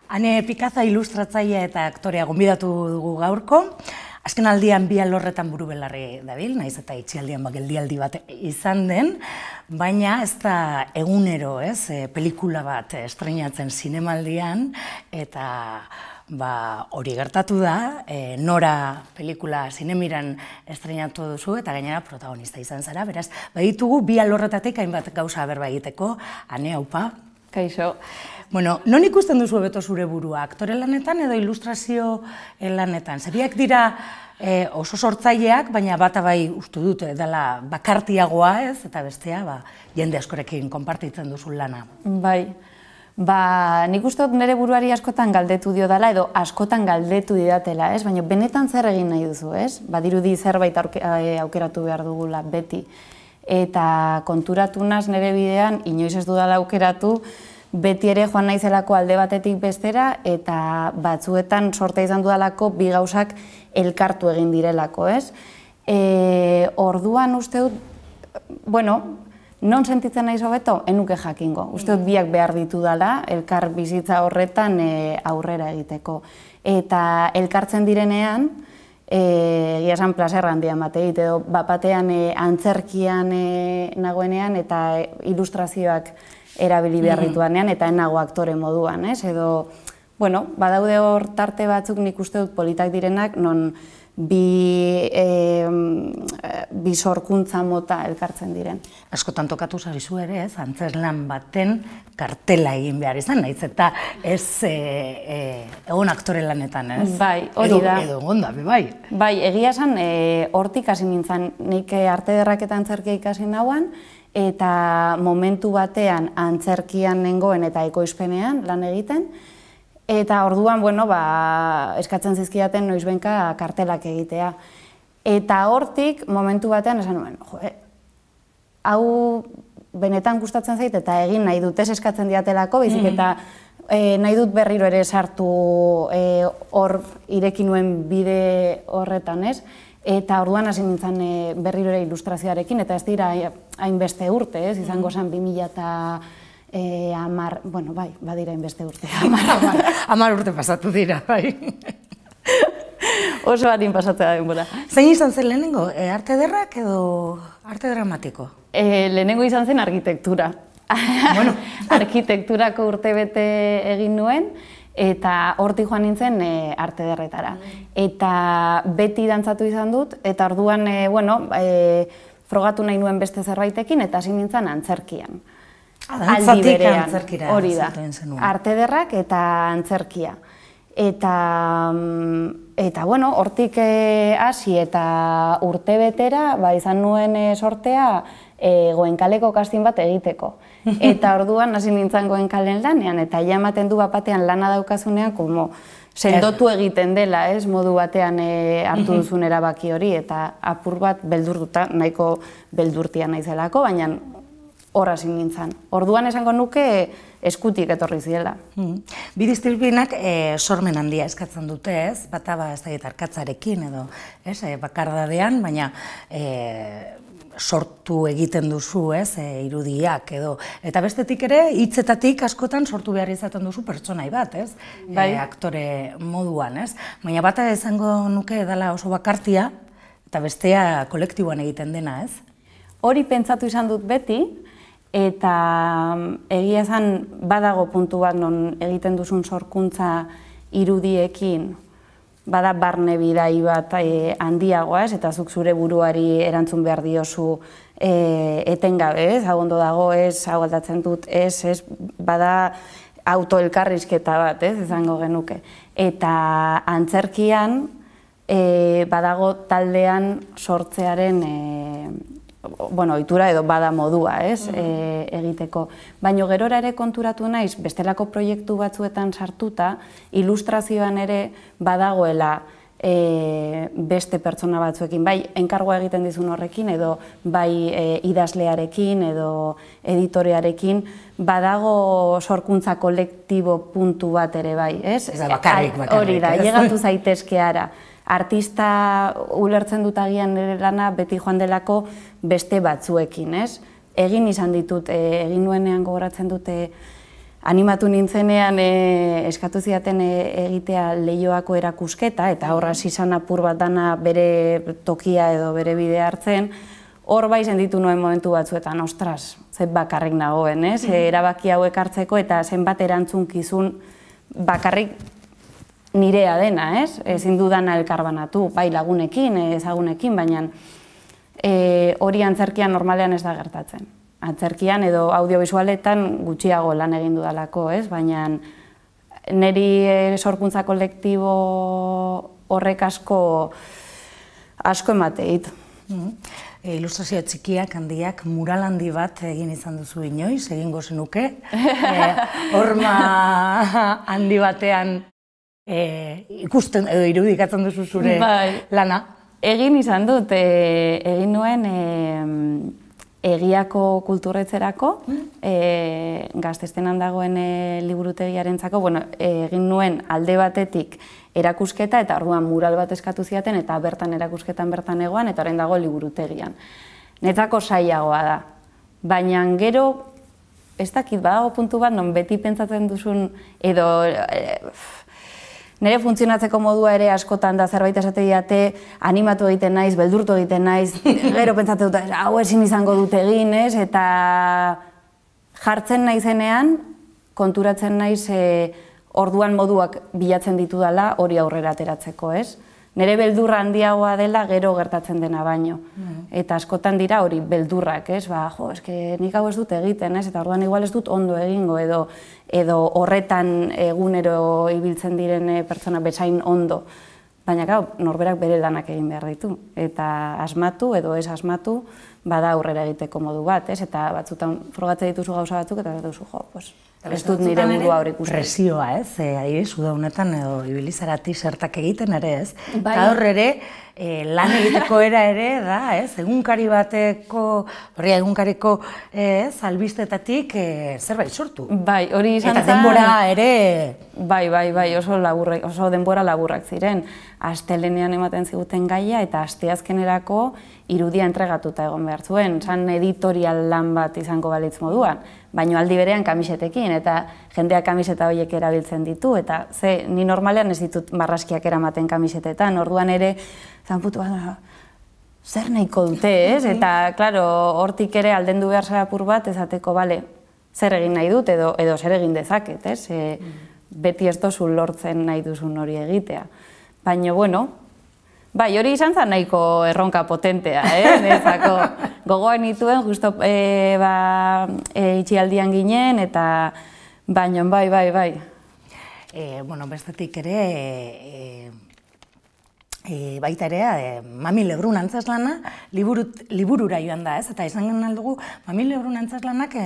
Ane Pikaza ilustratzailea eta aktorea gonbidatu dugu gaurko. Azken aldian bi alorretan buru belarri dabil, naiz eta itxialdian geldialdi bat izan den, baina ez da egunero, pelikula bat estreinatzen zinemaldian, eta hori gertatu da, Nora pelikula zinemiran estreinatu duzu, eta gainera protagonista izan zara, beraz, baditugu bi alorretatik hainbat gauza berba egiteko. Ane, aupa. Kaixo. Bueno, non ikusten duzu beto zure burua? Aktore lanetan edo ilustrazio lanetan? Zebiak dira oso sortzaileak, baina bata bai uste dut dela bakartiagoa ez, eta bestea jende askorekin konpartitzen duzu lana. Bai, nik uste dut nire buruari askotan galdetu dio dela, edo askotan galdetu didatela, ez? Baina benetan zer egin nahi duzu, ez? Badirudi zerbait aukeratu behar dugula beti. Eta konturatu naz nire bidean, inoiz ez dudala aukeratu, beti ere joan naizelako alde batetik bestera, eta batzuetan sortea izan dudalako bi gauzak elkartu egin direlako, ez? Orduan uste dut, non sentitzen naiz hobeto, enuke jakingo. Uste dut biak behar ditu dela, elkar bizitza horretan aurrera egiteko. Eta elkartzen direnean, egia esan plazer handia egit, edo batean antzerkian nagoenean eta ilustrazioak erabili beharrituanean eta enago aktore moduan, ez? Edo, badaude hor tarte batzuk nik uste dut politak direnak, non bi sorkuntza mota elkartzen diren. Askotan tokatu zarizu ere, ez? Antzerlan baten kartela egin behar izan, nahiz eta ez egon aktore lanetan, ez? Bai, hori da. Edo egon da, bai. Bai, egia esan hortik hasi nintzen, nik arte ederrak eta antzerkia ikasi nauan, eta momentu batean antzerkian nengoen eta ekoizpenean lan egiten, eta orduan, eskatzen zizkidaten noizbenka kartelak egitea. Eta hortik, momentu batean, esan nuen, hau benetan gustatzen zait, eta egin nahi dut ez eskatzen diatelako, baizik eta nahi dut berriro ere sartu hor ireki nuen bide horretan, ez? Eta orduan hasi nintzen berriro ere ilustrazioarekin, eta ez dira hainbeste urte, ez? Izango zen 2010, badira hainbeste urte. 10 urte pasatu dira, bai. Oso batin pasatzea denbora. Zein izan zen lehenengo, arte ederrak edo arte dramatiko? Lehenengo izan zen arkitektura. Arkitekturako urtebete egin nuen, eta hortik joan nintzen arte ederretara. Eta beti dantzatu izan dut, eta orduan, frogatu nahi nuen beste zerbaitekin, eta hasi nintzen antzerkian. Dantzatik antzerkira. Hori da, arte ederrak eta antzerkia. Eta, hortik hasi eta urtebetera, izan nuen sortea, Goenkaleko kastin bat egiteko. Eta orduan hasi nintzen Goenkalen lanean, eta ja ematen du batean lana daukazunean, sendotu egiten dela, modu batean hartu duzun erabaki hori, eta apur bat beldurtuta, nahiko beldurtia naizelako, baina hor hasi nintzen. Orduan esango nuke eskutik etorri zirela. Bi disziplinak sormen handia eskatzen dute, ez? Bata ez da arkatzarekin edo, bakardadean, baina sortu egiten duzu, irudiak edo. Eta bestetik ere, hitzetatik askotan sortu behar izaten duzu pertsonai bat, aktore moduan, ez? Baina bata izango nuke dela oso bakartia, eta bestea kolektiboan egiten dena, ez? Hori pentsatu izan dut beti, eta egia esan badago puntu bat non egiten duzun sorkuntza irudiekin, bada barne bidai bat handiagoa, eta zuk zure buruari erantzun behar diozu etengabe, hau ondo dago, hau aldatzen dut, bada autoelkarrizketa bat, izango genuke. Eta antzerkian badago taldean sortzearen ohitura edo bada modua, egiteko. Baina gerora ere konturatu naiz, bestelako proiektu batzuetan sartuta, ilustrazioan ere badagoela beste pertsona batzuekin, bai enkargoa egiten dizun horrekin, edo bai idazlearekin, edo editorearekin, badago sorkuntza kolektibo puntu bat ere bai, ez? Ez da bakarrik. Hori da, llegatu zaitezke ara. Artista ulertzen dut agian nire lana beti joan delako beste batzuekin, ez? Egin izan ditut, egin nuenean gogoratzen dute animatu nintzenean eskatu zidaten egitea Leioako erakusketa, eta horra izan apur bat dana bere tokia edo bere bidea hartzen, hor bai senditu nuen momentu batzuetan, ostras, zer bakarrik nagoen, erabaki hauek hartzeko eta zenbat erantzunkizun bakarrik nirea dena, ezin dudana elkarbanatu, bai lagunekin, ezagunekin, baina hori antzerkian normalean ez da gertatzen. Antzerkian edo audiovisualetan gutxiago lan egin dudalako, baina niri sorkuntza kolektibo horrek asko emateit. Ilustrazio txikiak, handiak, mural handi bat egin izan duzu inoiz, egingo zenuke. Horma handi batean ikusten edo irudikatzen duzu zure lana. Egin izan dut, egin nuen Egiako kulturretzerako, Gazteztenan dagoen liburutegiarentzako, egin nuen alde batetik erakusketa, eta orduan mural bat eskatu ziaten, eta bertan erakusketan bertan egoan, eta orain dago liburutegian. Netzako zailagoa da. Baina gero, ez dakit badago puntu bat, non beti pentsatzen duzun, edo nire funtzionatzeko modua ere askotan da zerbait esate diate, animatu egiten naiz, beldurtu egiten naiz, gero pentsatu dut, hau ezin izango dut egin, eta jartzen naizenean, konturatzen naiz orduan moduak bilatzen ditudala hori aurrera ateratzeko, Nire beldurra handiagoa dela gero gertatzen dena baino. Eta askotan dira hori beldurrak, nik hau ez dut egiten, eta orduan igual ez dut ondo egingo, edo horretan egunero ibiltzen diren pertsona bezain ondo. Baina norberak bere lanak egin behar ditu. Eta asmatu edo ez asmatu, bada aurrera egiteko modu bat, eta batzutan frogatzen dituzu gauza batzuk, eta duzu, ez dut nire burua hori ikusten. Presioa, adibidez, uda honetan edo ibilizara t-shirtak egiten ere, eta hor ere, lan egiteko era ere, da, egunkari bateko, egunkariko albistetatik zerbait sortu. Bai, hori izan zen. Eta denbora ere... Bai, oso denbora laburrak ziren. Astelenean ematen ziguten gaia, eta asteazkenerako irudia entregatuta egon behar zuen. Zan editorial lan bat izango balitz moduan, baina aldi berean kamisetekin, eta jendeak kamiseta horiek erabiltzen ditu, eta ni normalean ez ditut marraskiak eramaten kamisetetan, orduan ere, zanputu bat, zer nahiko dute, eta, klaro, hortik ere aldendu behar zarapur bat, ezateko, zer egin nahi dut, edo zer egin dezaket, beti ez dozu lortzen nahi duzun hori egitea. Baina, bai, hori izan zen nahiko erronka potentea, nezako gogoan nituen, justo itxialdian ginen, eta baina, bai. Bestetik ere, baita ere, Mami Lebrun antzeslana liburura joan da, eta izan genuen dugu, Mami Lebrun antzeslanak,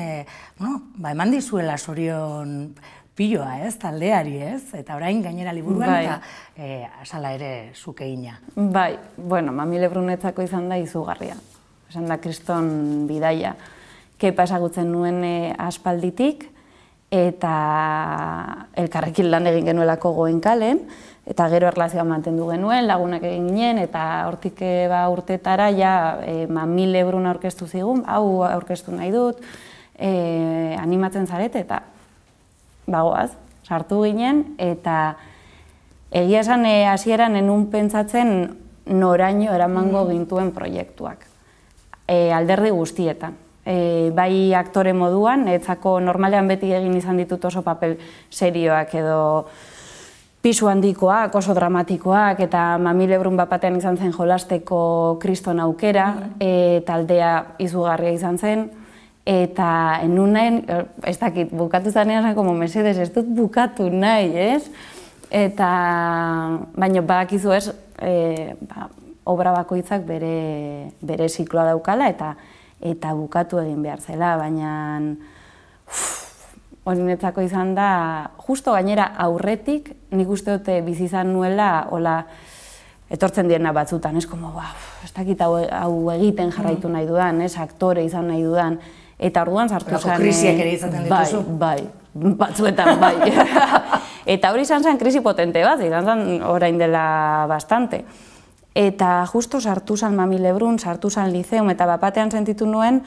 eman dizuela sorion piloa, taldeari, eta orain gainera liburuan, eta asala ere zuke ina. Bai, Mami Lebrunetzako izan da izugarria. Esan da kriston bidaia. Kepa ezagutzen nuen aspalditik, eta elkarrekin lan egin genuelako Goenkalen, eta gero erlazioa mantendu genuen, lagunak egin ginen, eta hortik urtetara Mami Lebrun aurkeztu zigun, hau aurkeztu nahi dut, animatzen zarete, eta bagoaz, sartu ginen, eta egia esan hasieran enun pentsatzen noraino eramango gintuen proiektuak. Alderdi guztietan. Bai aktore moduan, etzako normalean beti egin izan ditut oso papel serioak edo pisu handikoak, oso dramatikoak, eta Mami Lebrun bapatean izan zen jolasteko kriston aukera, taldea izugarria izan zen, eta enunen, ez dakit, bukatu zanean como mesedes, ez dut bukatu nahi, Eta, baina badakizu obra bakoitzak bere zikloa daukala, eta bukatu egin behar zela, baina hori netzako izan da, justo gainera aurretik, nik uste dute bizi izan nuela, hola, etortzen direna batzutan, ez dakit hau egiten jarraitu nahi dudan, aktore izan nahi dudan, eta orduan sartu zen... Krisiak ere izaten dituzu? Bai, batzuetan, bai. Eta hori izan zen krisi potente bat, izan zen orain dela bastante. Eta justo sartu zen Mami Lebrun, sartu zen Lizeum, eta bapatean sentitu nuen,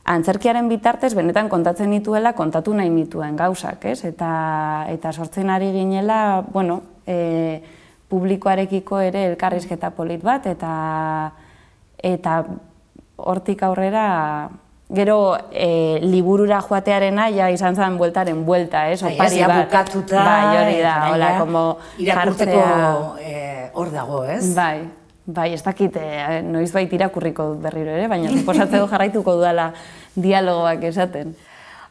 antzerkiaren bitartez benetan kontatzen dituela kontatu nahi nituen gauzak, ez? Eta sortzen ari ginela, bueno, publikoarekiko ere elkarrizketa polit bat, eta hortik aurrera, gero liburura joatearena ja izan zen bueltaren buelta, ez? Opari bat. Bukatuta, bai, hori da, hola, como irakurteko hor dago, ez? Bai, ez dakit, noizbait irakurriko dut berriro ere, baina suposatzeko jarraituko dudala dialogoak esaten.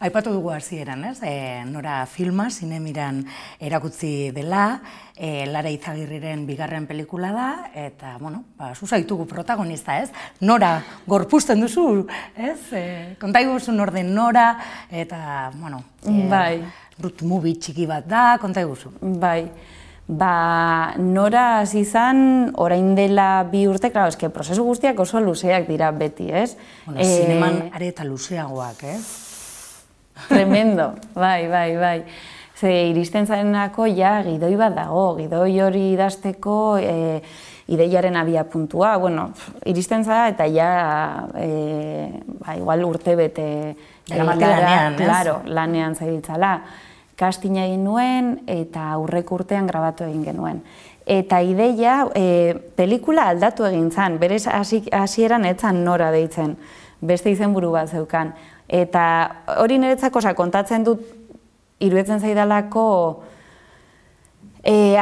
Aipatu dugu hasieran, ez? Nora filma, Zinemiran erakutsi dela, Lara Izagirriren bigarren pelikula da, eta, bueno, zuzaitugu protagonista, ez? Nora gorpuzten duzu, ez? Konta iguzu nor den Nora, eta, bueno, road movie txiki bat da, konta iguzu. Bai. Nora hasi izan, orain dela 2 urte, klaro, eske prozesu guztiak oso luzeak dira beti, ez? Bueno, zineman are eta luzeagoak, ez? Tremendo, bai. Ze iristen zarenako ja gidoi bat dago, gidoi hori idazteko ideiaren abia puntua, bueno, iristen zara eta ja igual urte bete lanean, ez? Claro, lanean zabiltzala. Castinga egin nuen eta aurreko urtean grabatu egin genuen. Eta ideia, pelikula aldatu egin zen, berez hasieran ez zen Nora deitzen, beste izenburu bat zeukan. Eta hori niretzako kontatzen dut, iruditzen zaidalako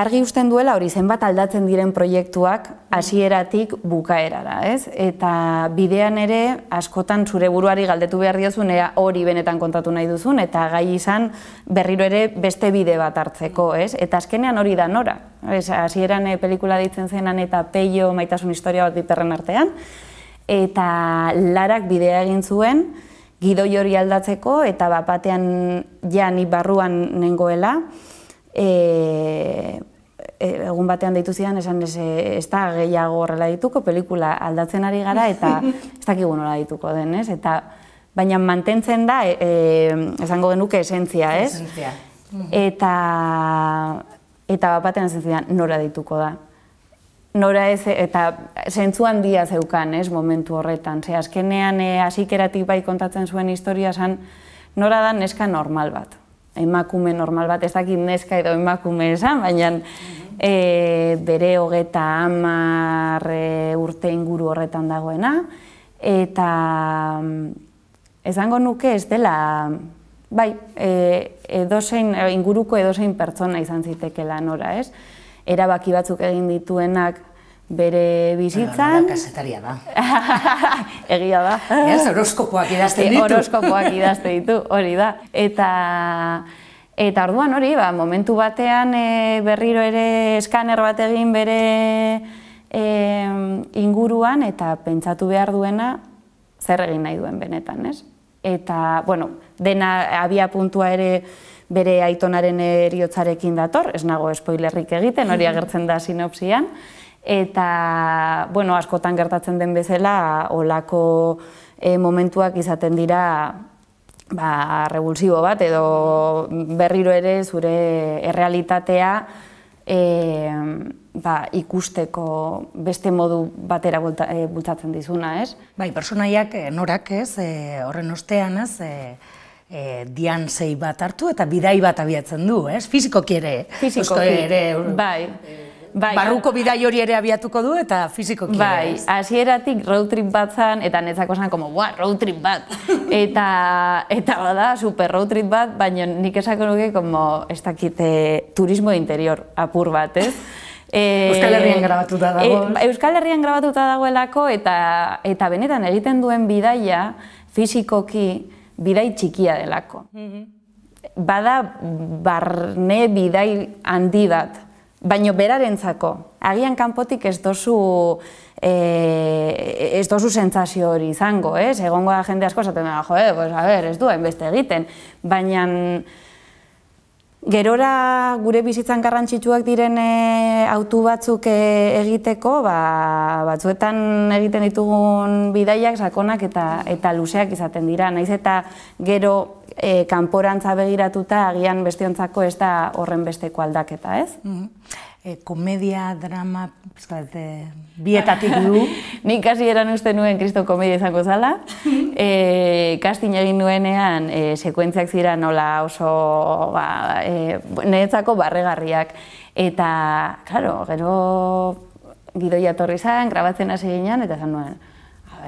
argi uzten duela hori zenbat aldatzen diren proiektuak hasieratik bukaerara, ez? Eta bidean ere askotan zure buruari galdetu behar diozun hori benetan kontatu nahi duzun eta gai izan berriro ere beste bide bat hartzeko, ez? Eta azkenean hori da Nora. Hasieran pelikula deitzen zenan eta Peio maitasun historia bat biperren artean, eta Larak bidea egin zuen gidoi hori aldatzeko eta batean ja ni barruan nengoela, egun batean deitu zidan, esan ez da gehiago horrela dituko, pelikula aldatzen ari gara eta ez dakigu nola dituko den, ez? Baina mantentzen da, esango genuke esentzia, ez? Eta batean esan zidan, Nora dituko da. Nora ez, eta zentzu handia zeukan, ez, momentu horretan. Ze azkenean hasikeratik bai kontatzen zuen historia zan, Nora da neska normal bat. Emakume normal bat, ez dakit neska edo emakume esan, baina bere 30 urte inguru horretan dagoena, eta esango nuke ez dela, bai, inguruko edozein pertsona izan zitekela Nora, ez? Erabaki batzuk egin dituenak bere bizitzan. Nora kasetaria da. Egia da. Ez, horoskopoak idazten ditu. Horoskopoak idazten ditu, hori da. Eta orduan hori, momentu batean berriro ere eskaner bat egin bere inguruan eta pentsatu behar duena zer egin nahi duen benetan, ez? Eta, bueno, dena abia puntua ere bere aitonaren heriotzarekin dator, ez nago spoilerrik egiten, hori agertzen da sinopsian, eta, bueno, askotan gertatzen den bezala, olako momentuak izaten dira revulsibo bat, edo berriro ere zure errealitatea ikusteko beste modu batera bultzatzen dizuna, ez? Bai, personaiak, Norak, ez, horren ostean, ez, diantzei bat hartu eta bidai bat abiatzen du, ez? Fizikoki ere. Fizikoki, bai. Barruko bidai hori ere abiatuko du eta fizikoki ere. Bai, hasieratik road trip bat zan, eta netzako zan, road trip bat. Eta bada, super road trip bat, baina nik esako nuke, ez dakit, turismo de interior apur bat, ez? Euskal Herrian grabatuta dago. Euskal Herrian grabatuta dagoelako, eta benetan egiten duen bidaia, fizikoki, bidai txikia delako. Bada barne bidai handi bat, baina berarentzako. Agian kanpotik ez dozu sentsazio hori izango, ez? Egongo da jende asko esaten da, ez duen beste egiten, baina gerora gure bizitzan garrantzitsuak diren autu batzuk egiteko, batzuetan egiten ditugun bidaiak sakonak eta luzeak izaten dira. Naiz eta gero kanporantza begiratuta agian bestiontzako ez da horren besteko aldaketa, ez? komedia, drama, bietatik du. Nik hasi eran uste nuen Kristo komedia izango zala. Casting egin nuenean, sekuentziak ziren nola oso niretzako barregarriak. Eta, klaro, gero gidoia etorri zen, grabatzen hasi ginen, eta esan nuen,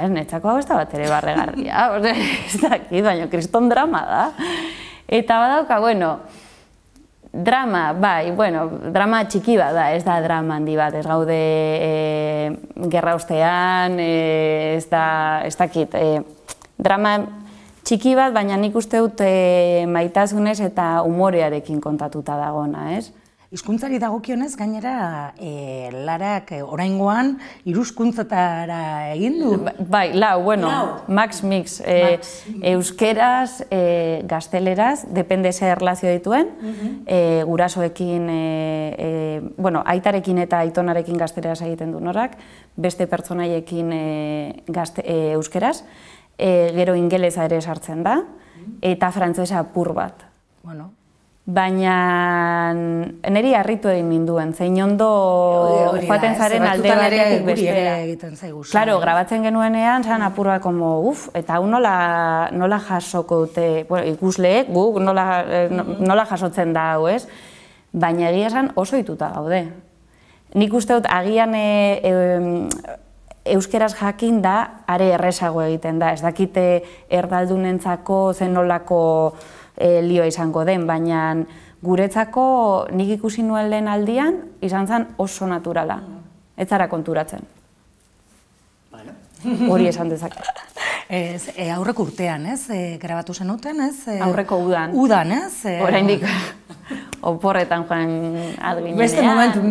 niretzako hau ez da bat ere barregarria, ez dakit, baina kriston drama da. Eta badauka, bueno, drama, bai, bueno, drama txiki bat da, ez da drama handi bat, ez gaude gerra ostean, ez dakit, drama txiki bat, baina nik uste dut maitasunez eta umorearekin kontatuta dagona, ez? Hizkuntzari dagokionez, gainera, Larak oraingoan hiruzkuntzatara egin du. Bai, bueno, max mix. Euskeraz, gazteleraz, depende ze erlazio dituen, gurasoekin, bueno, aitarekin eta aitonarekin gazteleraz egiten du norak, beste pertsonaiekin euskeraz, gero ingelesa ere sartzen da, eta frantsesa apur bat. Bueno. Baina niri harritu egin ninduen, zein ondo joaten zaren alde batetik bestera. Claro, grabatzen genuenean, zan apurua como, eta hau nola jasoko dute, ikusleek, guk nola jasotzen da hau, ez? Baina egia esan oso ituta gaude. Nik uste dut agian euskeraz jakin da, are errezago egiten da, ez dakite erdaldunentzako zen nolako lioa izango den, baina guretzako nik ikusi nuen lehen aldian izan zen oso naturala, ez zara konturatzen. Hori esan dezake. Aurreko urtean, ez? Grabatu zenuten, ez? Aurreko udan. Udan, ez? Oraindik oporretan joan adginean. Beste momentu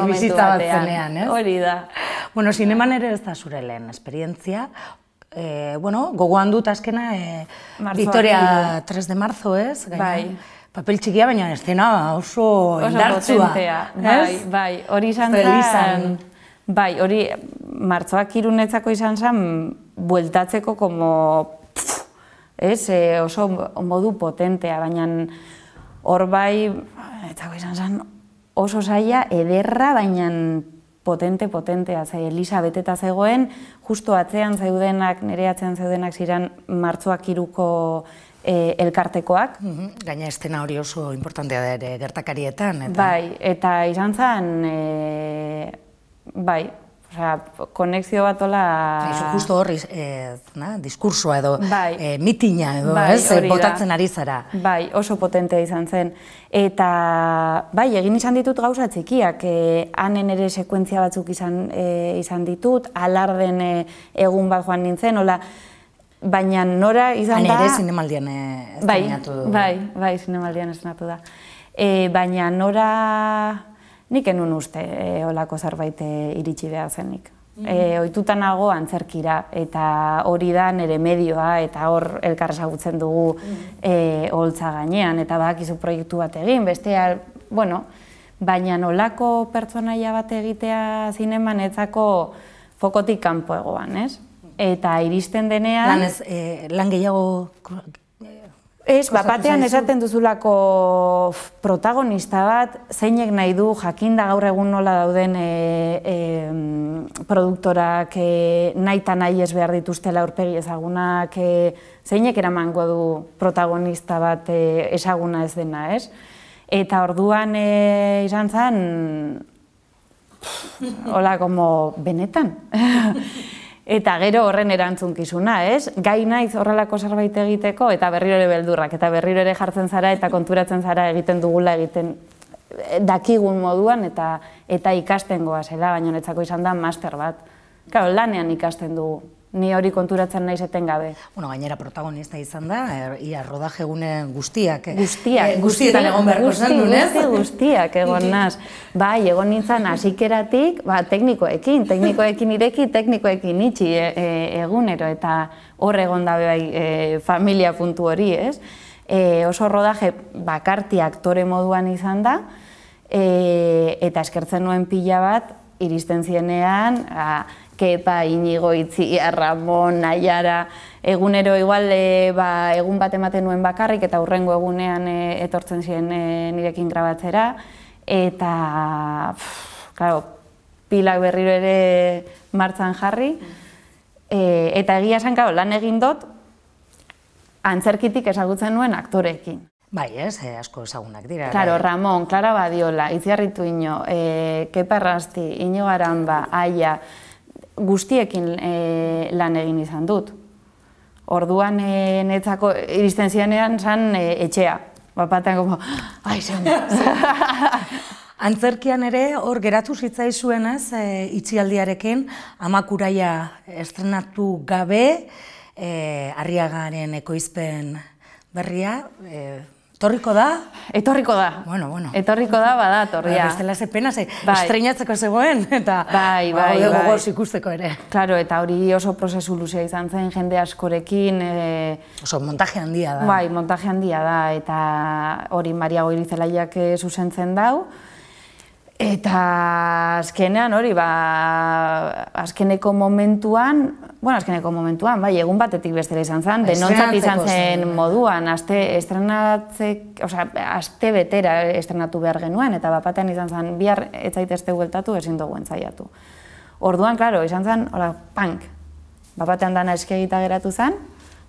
bizitza bat zenean, ez? Hori da. Bueno, zineman ere ez da zure lehen esperientzia. Bueno, gogoan dut azkena Victoria 3 de marzo, ez? Bai. Papel txikia, baina estena oso indartsua. Bai, hori izan zen. Bai, hori martxoak irunetzako izan zen, bueltatzeko como, oso modu potentea, baina hor bai, izan zen oso zaila, ederra, baina potentea, Elisa beteta zegoen, justo atzean zeudenak, nire atzean zeudenak ziren martxoak iruko elkartekoak. Gaina estena hori oso importantea da ere gertakarietan. Bai, eta izan zen, bai, konexio bat ola... Justo horri, diskursoa edo, mitina edo, botatzen ari zara. Bai, oso potentea izan zen. Eta, bai, egin izan ditut gauza txikiak, hanen ere sekuentzia batzuk izan ditut, alarden egun bat joan nintzen, hola, baina nora izan da... Han ere zinemaldian estrenatu du. Bai, zinemaldian estrenatu da. Baina nora... Nik enun uste olako zerbait iritsi behar zenik. Ohituta nago antzerkira, eta hori da nire medioa, eta hor elkar ezagutzen dugu oholtza gainean, eta badakizu proiektu bat egin, bestea, bueno, baina olako pertsonaia bat egitea zineman etzako fokotik kanpo egoan, ez? Eta iristen denean... Lan gehiago... Ez, batean esaten duzulako protagonista bat, zeinek nahi du jakinda gaur egun nola dauden produktorak nahi eta nahi ez behar dituztela aurpegi ezagunak, zeinek eramango du protagonista bat ezaguna ez dena, ez? Eta orduan izan zen, hola, como benetan. Eta gero horren erantzunkizuna, ez? Gai naiz horrelako zerbait egiteko, eta berriro ere beldurrak, eta berriro ere jartzen zara, eta konturatzen zara egiten dugula egiten dakigun moduan, eta ikasten goazela, baina netzako izan da master bat. Claro, lanean ikasten dugu, ni hori konturatzen naiz etengabe. Bueno, gainera protagonista izan da, ia rodaje gune guztiak. Guztietan egon beharko zen, ez? Guztiak egon naz. Bai, egon nintzen hasikeratik, teknikoekin ireki, teknikoekin itxi egunero, eta hor egon dabe bai familia puntu hori, ez? Oso rodaje bakarti aktore moduan izan da, eta eskertzen nuen pila bat, iristen zienean, Kepa, Inigo, Itziar, Ramon, Naiara, egunero igual egun bat ematen nuen bakarrik eta hurrengo egunean etortzen ziren nirekin grabatzera, eta, claro, pilak berriro ere martxan jarri, eta egia esan, lan egin dut, antzerkitik ezagutzen nuen aktoreekin. Bai, asko ezagunak dira. Claro, Ramon, Clara Badiola, Itziarri Tuño, Kepa Errasti, Iñigo Aramba, Aia, guztiekin lan egin izan dut. Orduan netzako iristen zianean zan etxea. Bapatean como, ai, ze ondo. Antzerkian ere hor geratu zitzaizuenez itxialdiarekin Amak Uraia estrenatu gabe, Arriagaren ekoizpen berria, etorriko da? Etorriko da. Bueno. Etorriko da, bada, torria. Bestela ze pena, estreinatzeko zegoen, eta gogoz ikusteko ere. Claro, eta hori oso prozesu luzea izan zen, jende askorekin. Oso montaje handia da. Bai, montaje handia da, eta hori Maria Goirizelaiak zuzentzen dau. Eta azkenean hori, azkeneko momentuan, bai, egun batetik bestela izan zen, denontzat izan zen moduan, aste betera estrenatu behar genuen, eta bapatean izan zen, bihar ez zaitezte bueltatu, ezin dugu entzaiatu. Orduan, klaro, izan zen, punk, bapatean dana eskegita geratu zen,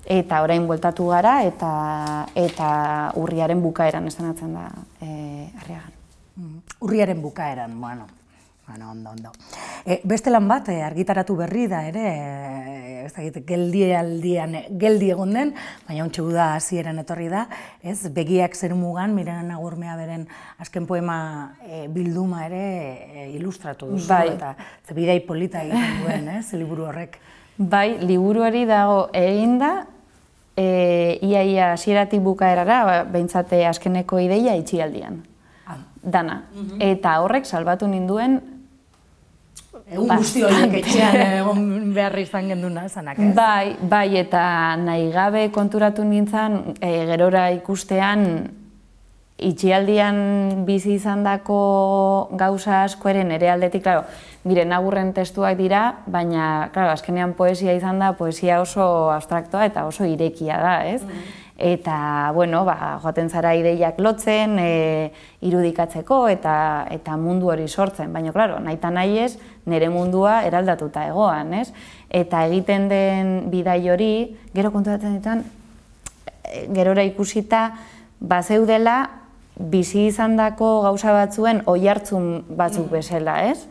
eta orain bueltatu gara, eta urriaren bukaeran estrenatzen da Arriagan. Urriaren bukaeran, ondo. Beste lan bat argitaratu berri da ere, ez dakit, geldi egon den, baina ontsa da hasieran etorri da, Begiak zermugan, Mirena Nagurmea beren azken poema bilduma ere ilustratu duzu, eta ze bidai polita egiten duen, liburu horrek. Bai, liburuari dago egin da, iaia hasieratik bukaerara, behintzate azkeneko ideia itxialdian. Dana. Eta horrek salbatu ninduen... Egun guzti horiek etxean egon beharri izan genduna, esanak ez? Bai, eta nahi gabe konturatu nintzen, gerora ikustean, itxialdian bizi izandako gauza asko ere nire aldetik, klaro, Miren Nagurren testuak dira, baina, klaro, azkenean poesia izan da, poesia oso abstraktoa eta oso irekia da, ez? Eta, bueno, joaten zara ideiak lotzen, irudikatzeko eta mundu hori sortzen. Baina, klaro, nahi eta nahi ez, nire mundua eraldatuta egoan, ez? Eta egiten den bidai hori, gero konturatzen ditan, gerora ikusita, bazeudela, bizi izandako gauza batzuen oihartzun batzuk bezala, ez?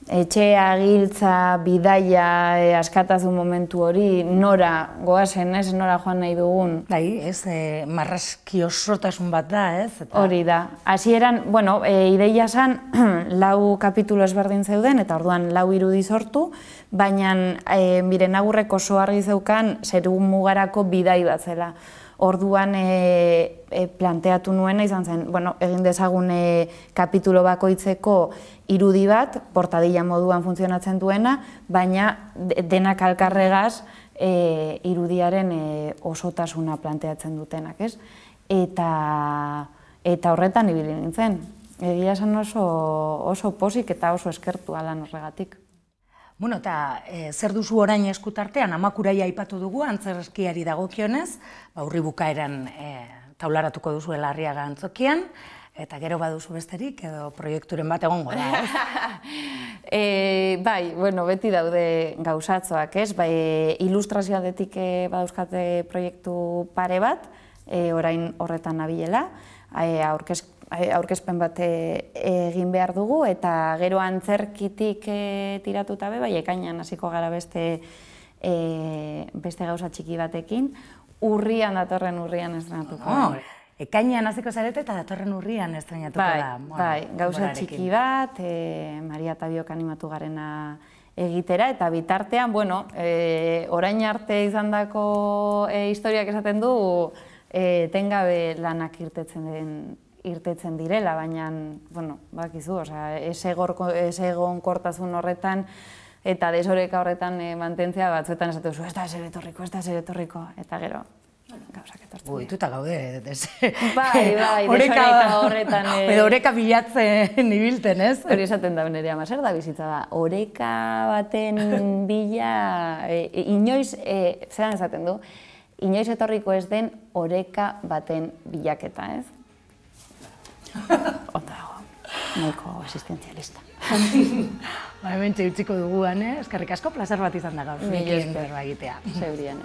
Etxea, giltza, bidaia, askatasun momentu hori, nora goazen, ez? Nora joan nahi dugun. Bai, marrazki osotasun bat da, ez? Hori da. Hasieran, bueno, ideia zen, 4 kapitulo ezberdin zeuden, eta orduan 4 irudi sortu, baina Miren Nagurrek oso argi zeukan zeru mugarako bidai bat zela. Orduan planteatu nuena izan zen, bueno, egin dezagun kapitulo bakoitzeko irudi bat, portadilla moduan funtzionatzen duena, baina denak alkarregaz irudiaren osotasuna planteatzen dutenak, ez? Eta horretan ibili nintzen. Egia esan oso pozik eta oso eskertua lan horregatik. Bueno, eta zer duzu orain eskutartean, Amak Uraia aipatu dugu, antzerkiari dagokionez, urri bukaeran taularatuko duzuela Arriaga antzokian, eta gero baduzu besterik, edo proiekturen bat egongo da, ez? Bai, bueno, beti daude gauzatzoak, ez? Bai, ilustrazio aldetik badauzkate proiektu pare bat, orain horretan nabilela, aurkezpen bat egin behar dugu, eta gero antzerkitik tiratuta be, bai, ekainan hasiko gara beste gauza txiki batekin, datorren urrian estrenatuko. Ekainan hasiko zarete eta datorren urrian estrenatuko da. Bai, gauza txiki bat, Maria eta biok animatu garena egitera, eta bitartean, bueno, orain arte izandako historiak esaten du, etengabe lanak irtetzen direla, baina, bueno, bakizu, ez egonkortasun horretan eta desoreka horretan mantentzea batzuetan esatu zu, ez da zer etorriko, eta gero, gauzak etortzen. Buituta gaude, Bai, desoreka horretan. Edo oreka bilatzen ibilten, ez? Hori esaten da nire ama, zer da bizitza da, oreka baten bila, inoiz, zelan esaten du, inoiz etorriko ez den oreka baten bilaketa, ez? Otago. nahiko existentzialista. Hemen utziko duguan, eskerrik asko, plazer bat izan da gaur. Mila esker. Berba egitea. Zeurian.